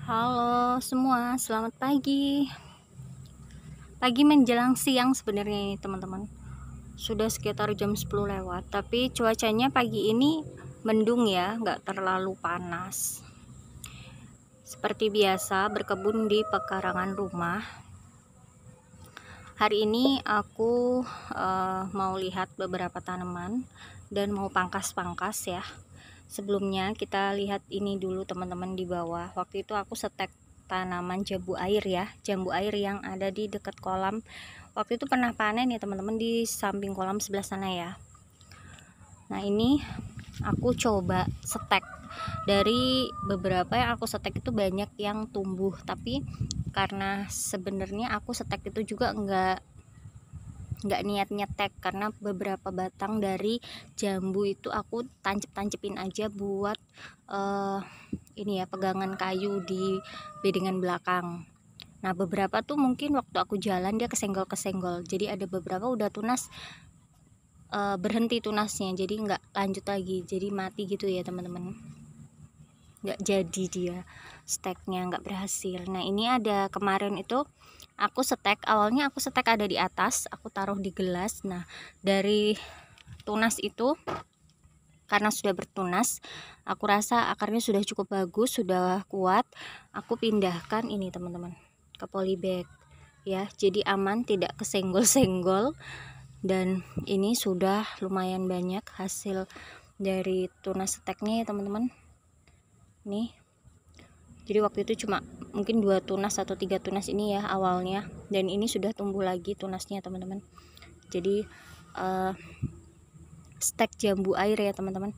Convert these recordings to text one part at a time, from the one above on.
Halo semua, selamat pagi. Pagi menjelang siang sebenarnya ini teman-teman. Sudah sekitar jam 10 lewat, tapi cuacanya pagi ini mendung ya, nggak terlalu panas. Seperti biasa berkebun di pekarangan rumah. Hari ini aku mau lihat beberapa tanaman dan mau pangkas-pangkas ya. Sebelumnya kita lihat ini dulu teman-teman di bawah. Waktu itu aku setek tanaman jambu air ya, jambu air yang ada di dekat kolam. Waktu itu pernah panen ya teman-teman di samping kolam sebelah sana ya. Nah ini aku coba setek. Dari beberapa yang aku setek itu banyak yang tumbuh, tapi karena sebenarnya aku setek itu juga nggak niat nyetek, karena beberapa batang dari jambu itu aku tancep-tancepin aja buat ini ya, pegangan kayu di bedengan belakang. Nah beberapa tuh mungkin waktu aku jalan dia kesenggol-kesenggol, jadi ada beberapa udah tunas, berhenti tunasnya, jadi nggak lanjut lagi, jadi mati gitu ya teman-teman, nggak jadi dia steknya, nggak berhasil. Nah ini ada kemarin itu aku setek, awalnya aku setek ada di atas, aku taruh di gelas. Nah dari tunas itu, karena sudah bertunas, aku rasa akarnya sudah cukup bagus, sudah kuat, aku pindahkan ini teman-teman ke polybag ya, jadi aman, tidak kesenggol-senggol. Dan ini sudah lumayan banyak hasil dari tunas seteknya ya teman-teman. Nih, jadi waktu itu cuma mungkin 2 tunas atau 3 tunas ini ya awalnya, dan ini sudah tumbuh lagi tunasnya teman-teman. Jadi stek jambu air ya teman-teman.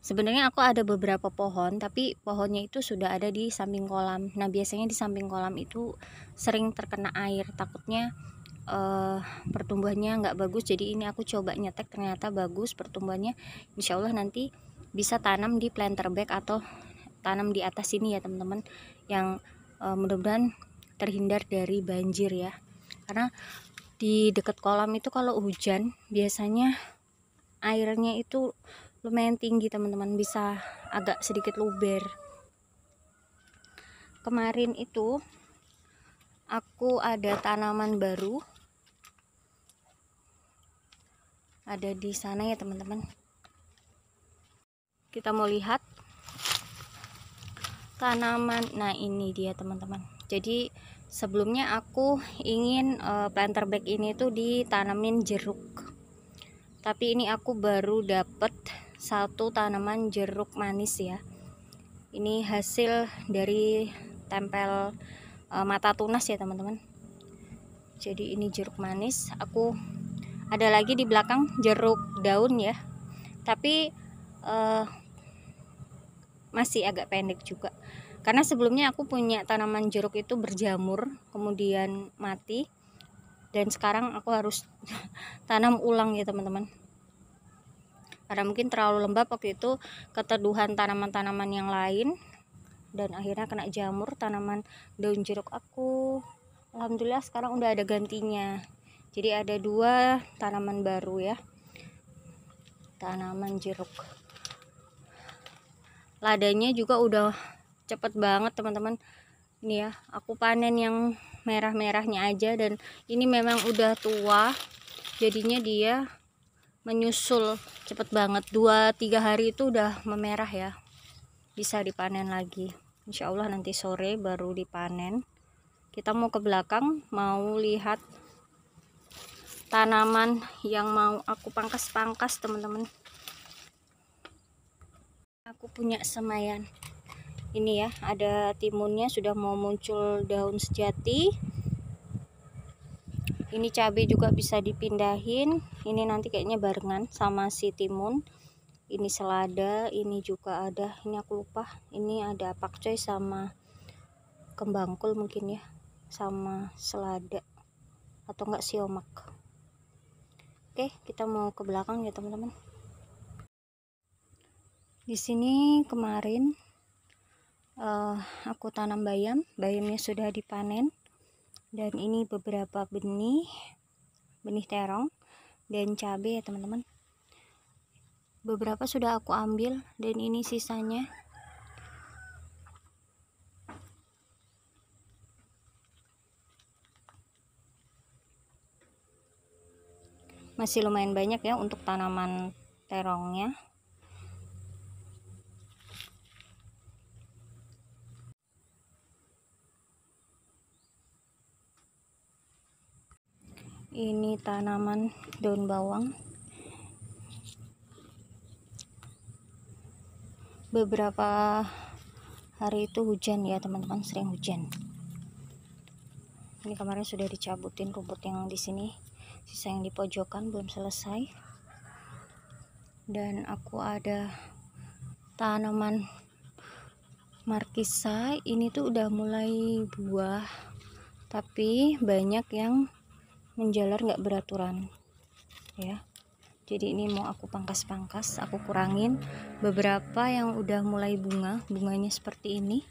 Sebenarnya aku ada beberapa pohon, tapi pohonnya itu sudah ada di samping kolam. Nah biasanya di samping kolam itu sering terkena air, takutnya pertumbuhannya nggak bagus. Jadi ini aku coba nyetek, ternyata bagus pertumbuhannya. Insya Allah nanti bisa tanam di planter bag atau tanam di atas sini ya teman-teman, yang mudah-mudahan terhindar dari banjir ya, karena di dekat kolam itu kalau hujan biasanya airnya itu lumayan tinggi teman-teman, bisa agak sedikit luber. Kemarin itu aku ada tanaman baru ada di sana ya teman-teman. Kita mau lihat tanaman. Nah ini dia teman-teman. Jadi sebelumnya aku ingin planter bag ini tuh ditanamin jeruk, tapi ini aku baru dapet satu tanaman jeruk manis ya. Ini hasil dari tempel mata tunas ya teman-teman. Jadi ini jeruk manis. Aku ada lagi di belakang jeruk daun ya, tapi masih agak pendek juga, karena sebelumnya aku punya tanaman jeruk itu berjamur kemudian mati, dan sekarang aku harus tanam ulang ya teman-teman, karena mungkin terlalu lembab waktu itu, keteduhan tanaman-tanaman yang lain, dan akhirnya kena jamur tanaman daun jeruk aku. Alhamdulillah sekarang udah ada gantinya, jadi ada 2 tanaman baru ya, tanaman jeruk. Ladanya juga udah cepet banget teman-teman. Ini ya, aku panen yang merah-merahnya aja, dan ini memang udah tua, jadinya dia menyusul cepet banget. 2-3 hari itu udah memerah ya, bisa dipanen lagi. Insya Allah nanti sore baru dipanen. Kita mau ke belakang, mau lihat tanaman yang mau aku pangkas-pangkas teman-teman. Aku punya semayan ini ya, ada timunnya, sudah mau muncul daun sejati. Ini cabai juga bisa dipindahin, ini nanti kayaknya barengan sama si timun. Ini selada, ini juga ada, ini aku lupa, ini ada pakcoy sama kembangkul mungkin ya, sama selada atau enggak siomak. Oke, kita mau ke belakang ya teman-teman. Di sini kemarin aku tanam bayamnya sudah dipanen, dan ini beberapa benih terong dan cabai ya teman-teman. Beberapa sudah aku ambil, dan ini sisanya. masih lumayan banyak ya untuk tanaman terongnya. Ini tanaman daun bawang. Beberapa hari itu hujan ya teman-teman, sering hujan. Ini kemarin sudah dicabutin rumput yang di sini, sisa yang di pojokan belum selesai. Dan aku ada tanaman markisa, ini tuh udah mulai buah, tapi banyak yang menjalar nggak beraturan ya. Jadi ini mau aku pangkas-pangkas, aku kurangin. Beberapa yang udah mulai bunganya seperti ini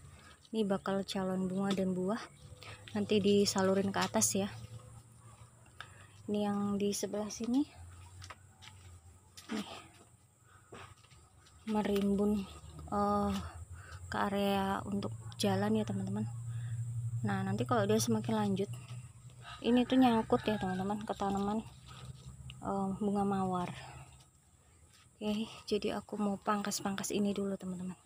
bakal calon bunga dan buah, nanti disalurin ke atas ya. Ini yang di sebelah sini nih merimbun ke area untuk jalan ya teman-teman. Nah nanti kalau dia semakin lanjut, ini tuh nyangkut ya teman-teman ke tanaman bunga mawar. Oke, jadi aku mau pangkas-pangkas ini dulu teman-teman.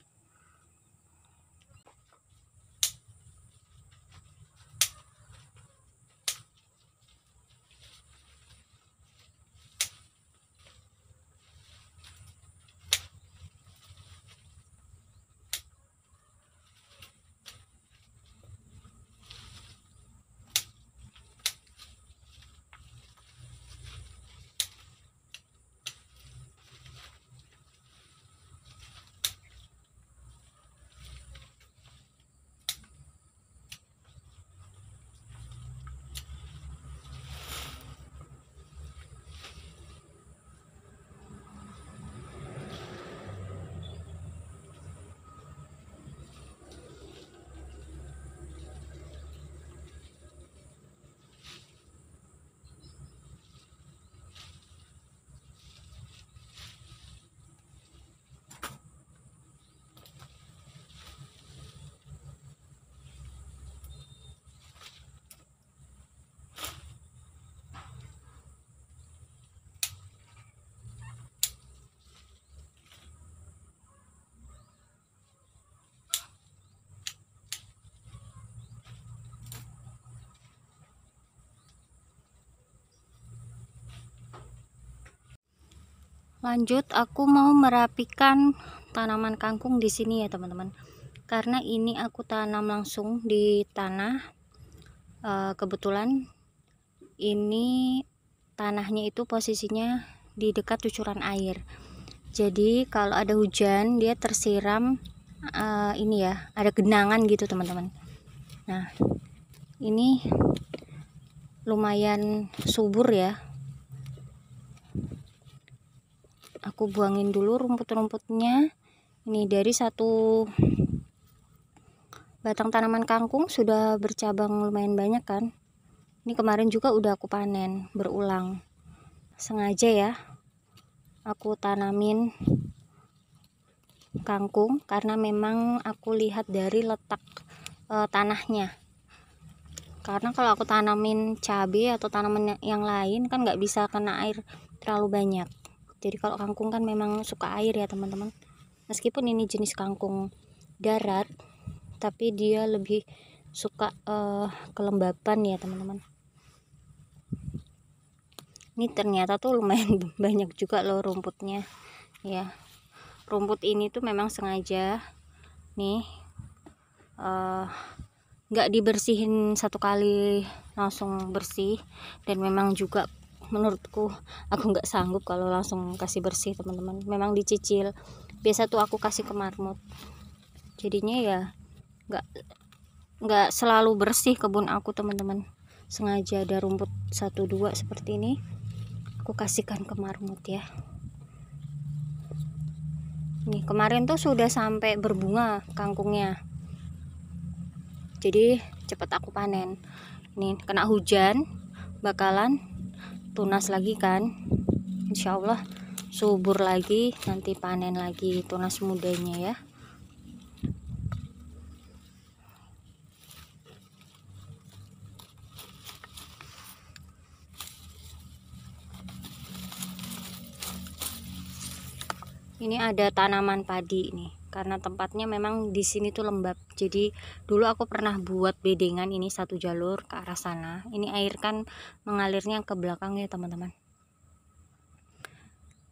Lanjut, aku mau merapikan tanaman kangkung di sini ya teman-teman. Karena ini aku tanam langsung di tanah. Kebetulan ini tanahnya itu posisinya di dekat cucuran air. Jadi kalau ada hujan dia tersiram ini ya, ada genangan gitu teman-teman. Nah, ini lumayan subur ya. Aku buangin dulu rumput-rumputnya. Ini dari satu batang tanaman kangkung sudah bercabang lumayan banyak kan. Ini kemarin juga udah aku panen berulang. Sengaja ya aku tanamin kangkung karena memang aku lihat dari letak tanahnya. Karena kalau aku tanamin cabai atau tanaman yang lain kan nggak bisa kena air terlalu banyak. Jadi kalau kangkung kan memang suka air ya teman-teman. Meskipun ini jenis kangkung darat, tapi dia lebih suka kelembapan ya teman-teman. Ini ternyata tuh lumayan banyak juga loh rumputnya ya. Rumput ini tuh memang sengaja nih nggak dibersihin satu kali langsung bersih, dan memang juga menurutku aku nggak sanggup kalau langsung kasih bersih teman-teman. Memang dicicil, biasa tuh aku kasih ke marmut, jadinya ya nggak selalu bersih kebun aku teman-teman. Sengaja ada rumput 1-2 seperti ini aku kasihkan ke marmut ya. Nih kemarin tuh sudah sampai berbunga kangkungnya, jadi cepat aku panen. Nih kena hujan bakalan tunas lagi kan, insya Allah subur lagi, nanti panen lagi tunas mudanya ya. Ini ada tanaman padi nih, karena tempatnya memang di sini tuh lembab. Jadi dulu aku pernah buat bedengan ini satu jalur ke arah sana. Ini air kan mengalirnya ke belakang ya teman-teman.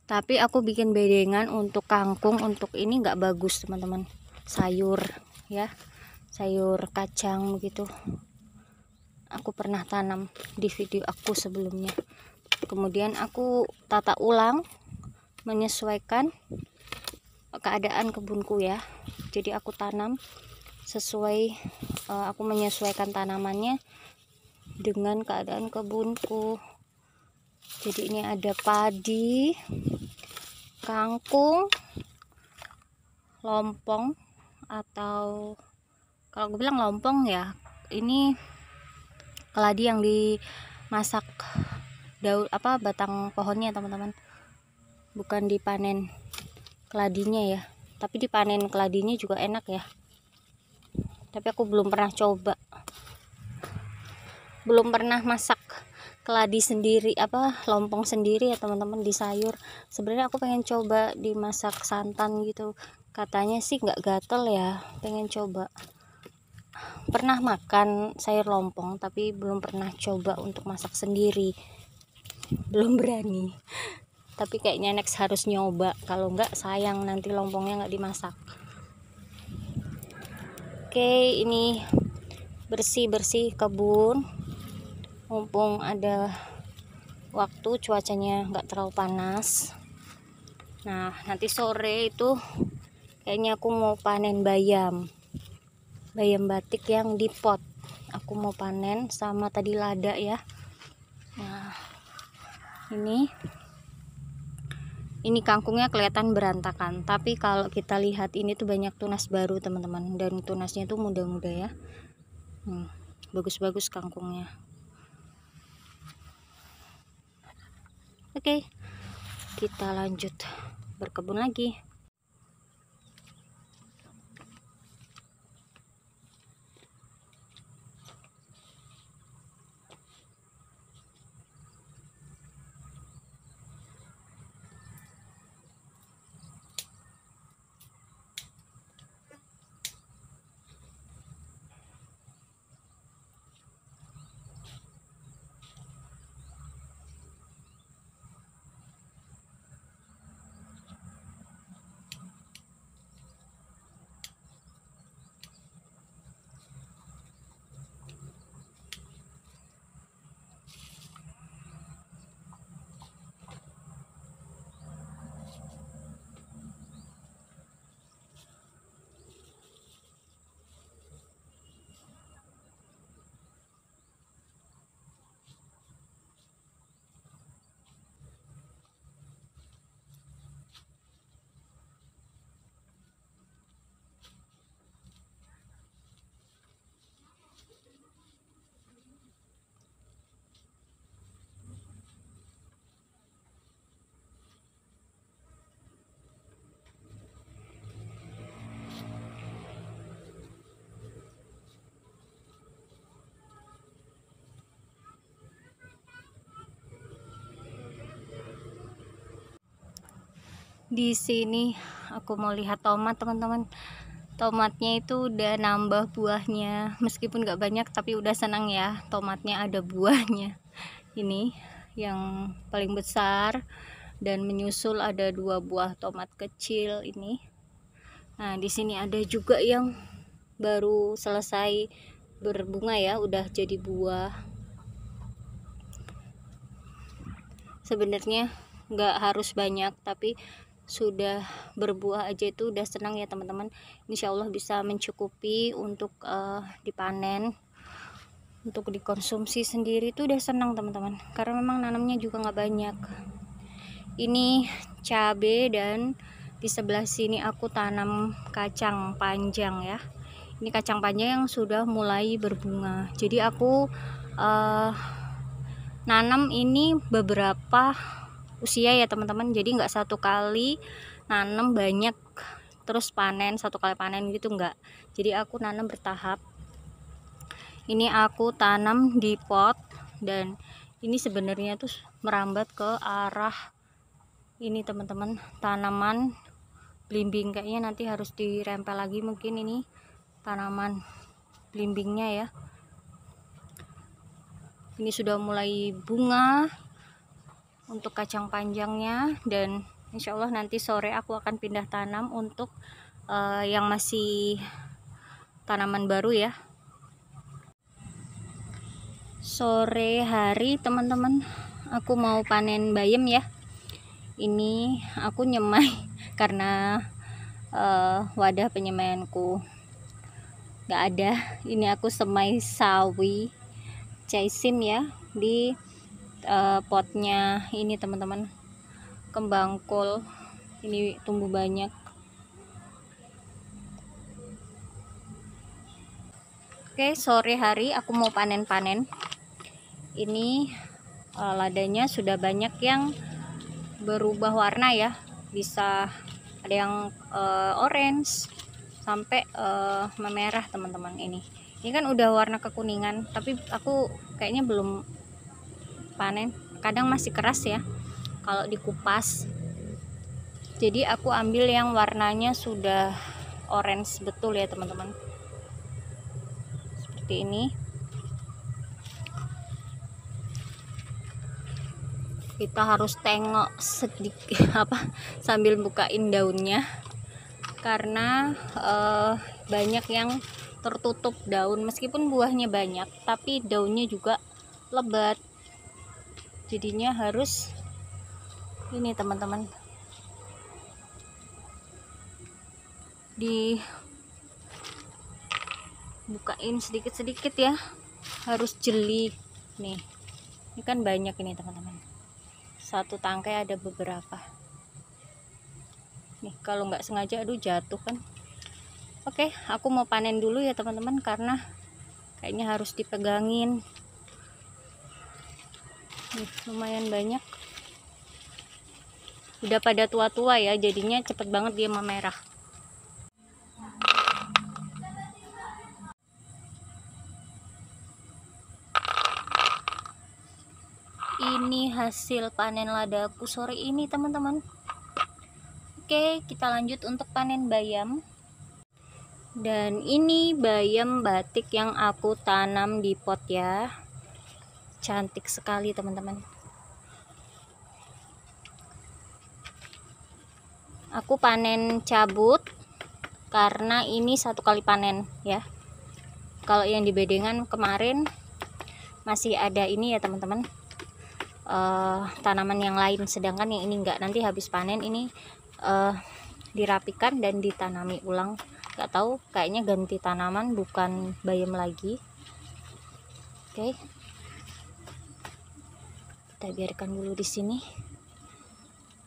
Tapi aku bikin bedengan untuk kangkung, untuk ini nggak bagus teman-teman. Sayur ya, sayur kacang begitu. Aku pernah tanam di video aku sebelumnya. Kemudian aku tata ulang, menyesuaikan keadaan kebunku ya. Jadi aku tanam sesuai, aku menyesuaikan tanamannya dengan keadaan kebunku. Jadi ini ada padi, kangkung, lompong, atau kalau gue bilang lompong ya, ini keladi yang dimasak daun batang pohonnya teman-teman, bukan dipanen keladinya ya. Tapi dipanen keladinya juga enak ya, tapi aku belum pernah coba, belum pernah masak keladi sendiri, lompong sendiri ya teman-teman di sayur. Sebenarnya aku pengen coba dimasak santan gitu, katanya sih nggak gatel ya, pengen coba. Pernah makan sayur lompong tapi belum pernah coba untuk masak sendiri, belum berani. Tapi kayaknya next harus nyoba, kalau enggak sayang nanti lompongnya nggak dimasak. Oke, ini bersih-bersih kebun, mumpung ada waktu, cuacanya nggak terlalu panas. Nah nanti sore itu kayaknya aku mau panen bayam batik yang di pot. Aku mau panen sama tadi lada ya. Nah ini kangkungnya kelihatan berantakan, tapi kalau kita lihat ini tuh banyak tunas baru teman-teman, dan tunasnya tuh muda-muda ya. Bagus-bagus kangkungnya. Oke, kita lanjut berkebun lagi. Di sini aku mau lihat tomat teman-teman. Tomatnya itu udah nambah buahnya, meskipun nggak banyak tapi udah senang ya, tomatnya ada buahnya. Ini yang paling besar, dan menyusul ada 2 buah tomat kecil ini. Nah di sini ada juga yang baru selesai berbunga ya, udah jadi buah. Sebenarnya nggak harus banyak, tapi sudah berbuah aja itu udah senang ya teman-teman. Insya Allah bisa mencukupi untuk dipanen, untuk dikonsumsi sendiri itu udah senang teman-teman, karena memang nanamnya juga nggak banyak. Ini cabai, dan di sebelah sini aku tanam kacang panjang ya. Ini kacang panjang yang sudah mulai berbunga. Jadi aku nanam ini beberapa usia ya teman-teman, jadi nggak satu kali nanam banyak terus panen, satu kali panen gitu enggak. Jadi aku nanam bertahap. Ini aku tanam di pot, dan ini sebenarnya tuh merambat ke arah ini teman-teman, tanaman belimbing, kayaknya nanti harus dirempel lagi mungkin ini tanaman belimbingnya ya. Ini sudah mulai bunga untuk kacang panjangnya, dan insya Allah nanti sore aku akan pindah tanam untuk yang masih tanaman baru ya. Sore hari teman-teman, aku mau panen bayam ya. Ini aku nyemai karena wadah penyemaianku nggak ada. Ini aku semai sawi caisim ya di potnya ini teman-teman, kembang kol ini tumbuh banyak. Oke, sore hari aku mau panen-panen. Ini ladanya sudah banyak yang berubah warna ya, bisa ada yang orange sampai memerah teman-teman. Ini kan udah warna kekuningan, tapi aku kayaknya belum panen, kadang masih keras ya kalau dikupas. Jadi aku ambil yang warnanya sudah orange betul ya teman-teman, seperti ini. Kita harus tengok sedikit sambil bukain daunnya, karena banyak yang tertutup daun. Meskipun buahnya banyak tapi daunnya juga lebat, jadinya harus ini teman-teman, dibukain sedikit-sedikit ya, harus jeli nih. Ini kan banyak ini teman-teman, satu tangkai ada beberapa nih, kalau nggak sengaja aduh jatuh kan. Oke, aku mau panen dulu ya teman-teman, karena kayaknya harus dipegangin. Nih, lumayan banyak, udah pada tua-tua ya, jadinya cepet banget dia memerah. Ini hasil panen ladaku sore ini teman-teman. Oke, kita lanjut untuk panen bayam. Dan ini bayam batik yang aku tanam di pot ya, cantik sekali teman-teman. Aku panen cabut karena ini satu kali panen ya. Kalau yang di bedengan kemarin masih ada ini ya teman-teman, tanaman yang lain, sedangkan yang ini enggak. Nanti habis panen ini dirapikan dan ditanami ulang. Nggak tahu, kayaknya ganti tanaman bukan bayam lagi. Oke, kita biarkan dulu di sini,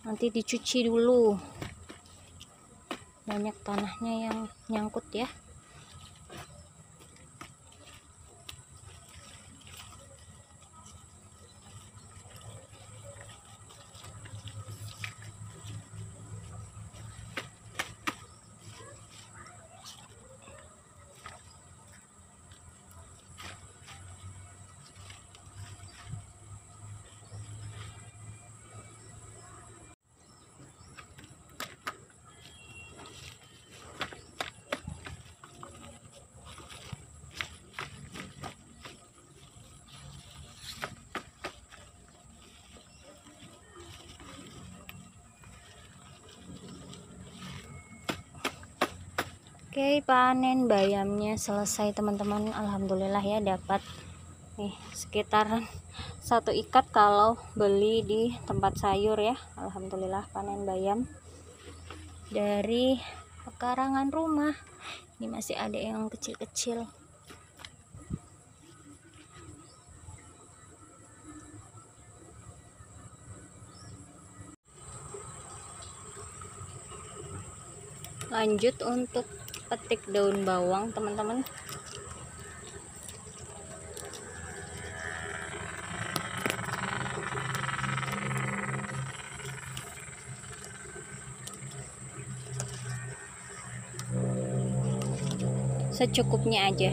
nanti dicuci dulu, banyak tanahnya yang nyangkut ya. Oke, panen bayamnya selesai teman-teman. Alhamdulillah ya, dapat nih sekitar 1 ikat kalau beli di tempat sayur ya. Alhamdulillah panen bayam dari pekarangan rumah. Ini masih ada yang kecil-kecil. Lanjut untuk petik daun bawang teman-teman. Secukupnya aja.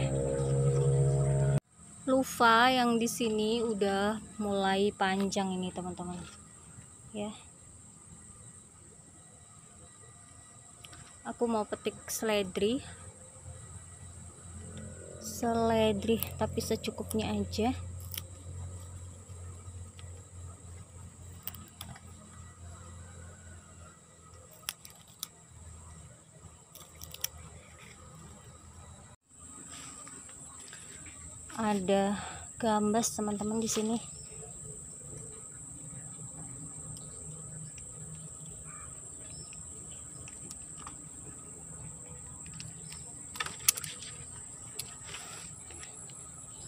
Lufa yang di sini udah mulai panjang ini teman-teman ya. Aku mau petik seledri tapi secukupnya aja. Ada gambas teman-teman di sini.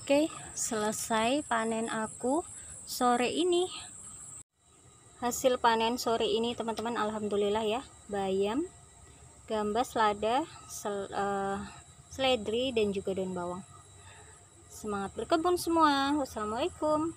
Oke, selesai panen aku sore ini. Hasil panen sore ini teman-teman, alhamdulillah ya, bayam, gambas, lada, seledri, dan juga daun bawang. Semangat berkebun semua. Wassalamualaikum.